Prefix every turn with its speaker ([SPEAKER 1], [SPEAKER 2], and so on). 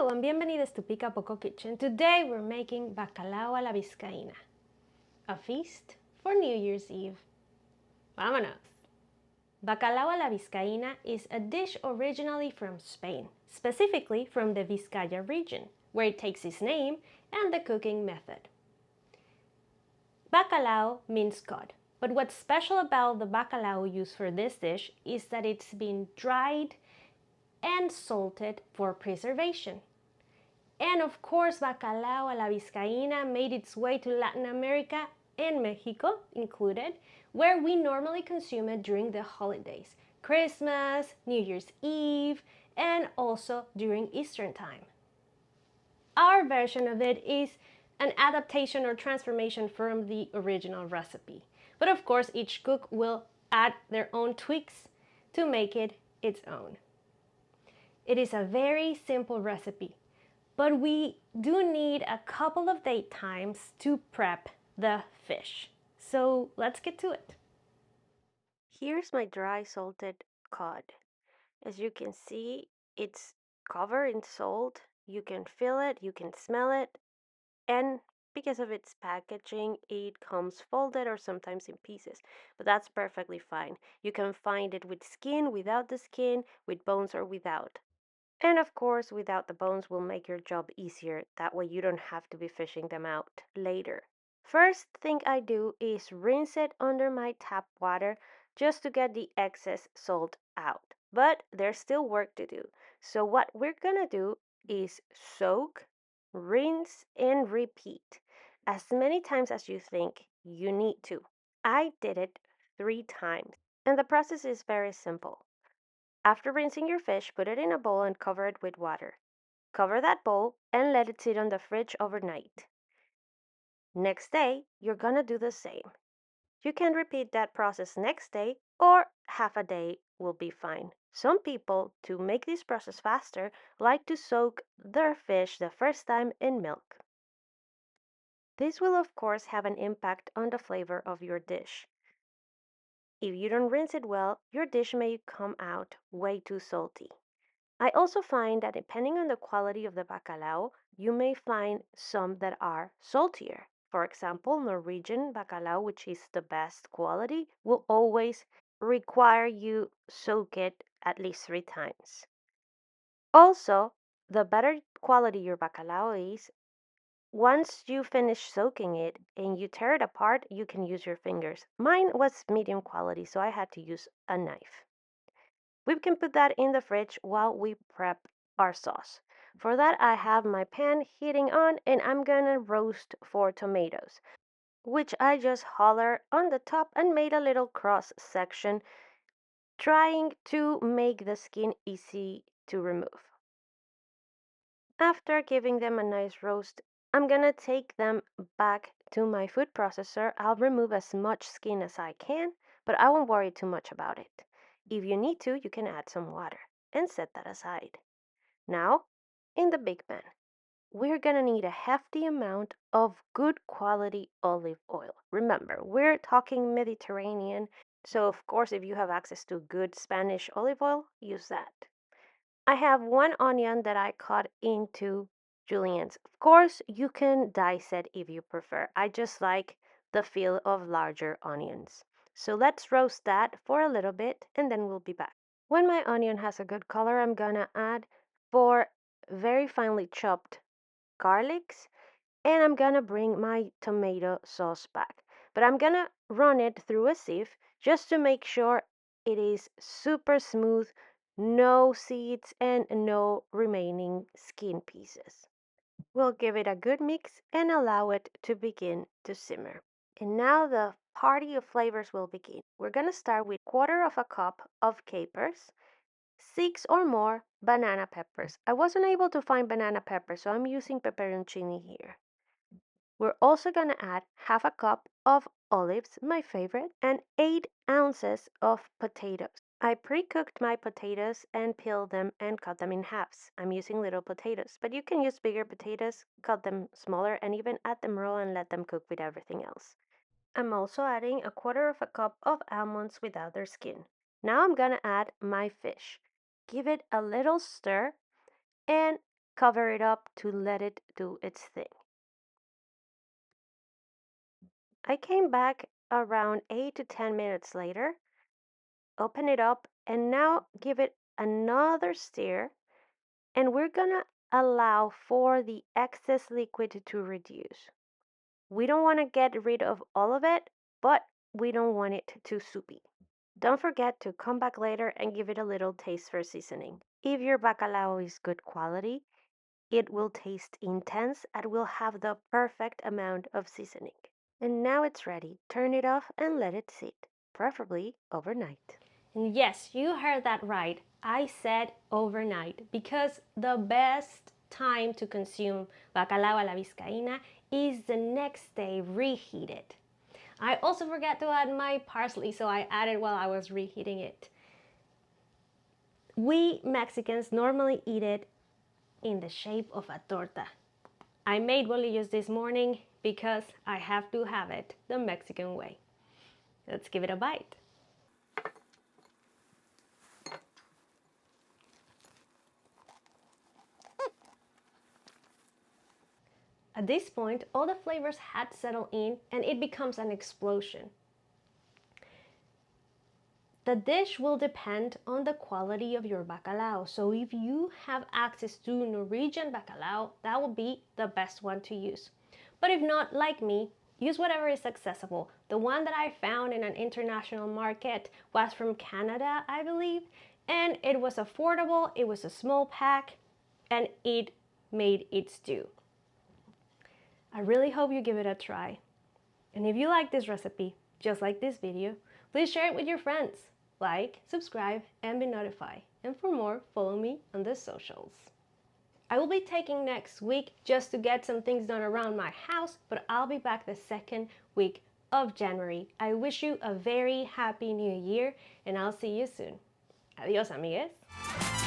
[SPEAKER 1] Hello and bienvenidos to Pica Poco Kitchen. Today we're making Bacalao a la Vizcaina, a feast for New Year's Eve. Vámonos! Bacalao a la Vizcaina is a dish originally from Spain, specifically from the Vizcaya region, where it takes its name and the cooking method. Bacalao means cod, but what's special about the bacalao used for this dish is that it's been dried and salted for preservation. And of course, Bacalao a la Vizcaína made its way to Latin America and Mexico included, where we normally consume it during the holidays, Christmas, New Year's Eve, and also during Easter time. Our version of it is an adaptation or transformation from the original recipe. But of course, each cook will add their own tweaks to make it its own. It is a very simple recipe, but we do need a couple of date times to prep the fish. So let's get to it. Here's my dry salted cod. As you can see, it's covered in salt. You can feel it, you can smell it, and because of its packaging, it comes folded or sometimes in pieces, but that's perfectly fine. You can find it with skin, without the skin, with bones or without. And of course, without the bones will make your job easier. That way you don't have to be fishing them out later. First thing I do is rinse it under my tap water just to get the excess salt out. But there's still work to do. So what we're gonna do is soak, rinse, and repeat as many times as you think you need to. I did it 3 times. And the process is very simple. After rinsing your fish, put it in a bowl and cover it with water. Cover that bowl and let it sit on the fridge overnight. Next day, you're gonna do the same. You can repeat that process next day or half a day will be fine. Some people, to make this process faster, like to soak their fish the first time in milk. This will of course have an impact on the flavor of your dish. If you don't rinse it well, your dish may come out way too salty. I also find that depending on the quality of the bacalao, you may find some that are saltier. For example, Norwegian bacalao, which is the best quality, will always require you soak it at least 3 times. Also, the better quality your bacalao is, once you finish soaking it and you tear it apart, you can use your fingers. Mine was medium quality, so I had to use a knife. We can put that in the fridge while we prep our sauce. For that, I have my pan heating on and I'm gonna roast 4 tomatoes, which I just holler on the top and made a little cross section, trying to make the skin easy to remove. After giving them a nice roast, I'm gonna take them back to my food processor. I'll remove as much skin as I can, but I won't worry too much about it. If you need to, you can add some water and set that aside. Now, in the big pan, we're gonna need a hefty amount of good quality olive oil. Remember, we're talking Mediterranean, so of course, if you have access to good Spanish olive oil, use that. I have 1 onion that I cut into juliennes. Of course, you can dice it if you prefer. I just like the feel of larger onions. So let's roast that for a little bit and then we'll be back. When my onion has a good color, I'm gonna add 4 very finely chopped garlics and I'm gonna bring my tomato sauce back. But I'm gonna run it through a sieve just to make sure it is super smooth, no seeds and no remaining skin pieces. We'll give it a good mix and allow it to begin to simmer. And now the party of flavors will begin. We're gonna start with 1/4 cup of capers, 6 or more banana peppers. I wasn't able to find banana peppers, so I'm using pepperoncini here. We're also going to add 1/2 cup of olives, my favorite, and 8 ounces of potatoes. I pre-cooked my potatoes and peeled them and cut them in halves. I'm using little potatoes, but you can use bigger potatoes, cut them smaller, and even add them raw and let them cook with everything else. I'm also adding 1/4 cup of almonds without their skin. Now I'm going to add my fish. Give it a little stir and cover it up to let it do its thing. I came back around 8 to 10 minutes later, open it up, and now give it another stir. And we're gonna allow for the excess liquid to reduce. We don't want to get rid of all of it, but we don't want it too soupy. Don't forget to come back later and give it a little taste for seasoning. If your bacalao is good quality, it will taste intense and will have the perfect amount of seasoning. And now it's ready. Turn it off and let it sit, preferably overnight. And yes, you heard that right. I said overnight because the best time to consume bacalao a la Vizcaina is the next day reheated. I also forgot to add my parsley, so I added while I was reheating it. We Mexicans normally eat it in the shape of a torta. I made bolillos this morning because I have to have it the Mexican way. Let's give it a bite. At this point, all the flavors had settled in and it becomes an explosion. The dish will depend on the quality of your bacalao. So if you have access to Norwegian bacalao, that will be the best one to use. But if not, like me, use whatever is accessible. The one that I found in an international market was from Canada, I believe, and it was affordable, it was a small pack, and it made its stew. I really hope you give it a try. And if you like this recipe, just like this video, please share it with your friends. Like, subscribe, and be notified. And for more, follow me on the socials. I will be taking next week just to get some things done around my house, but I'll be back the second week of January. I wish you a very happy new year, and I'll see you soon. Adios, amigues.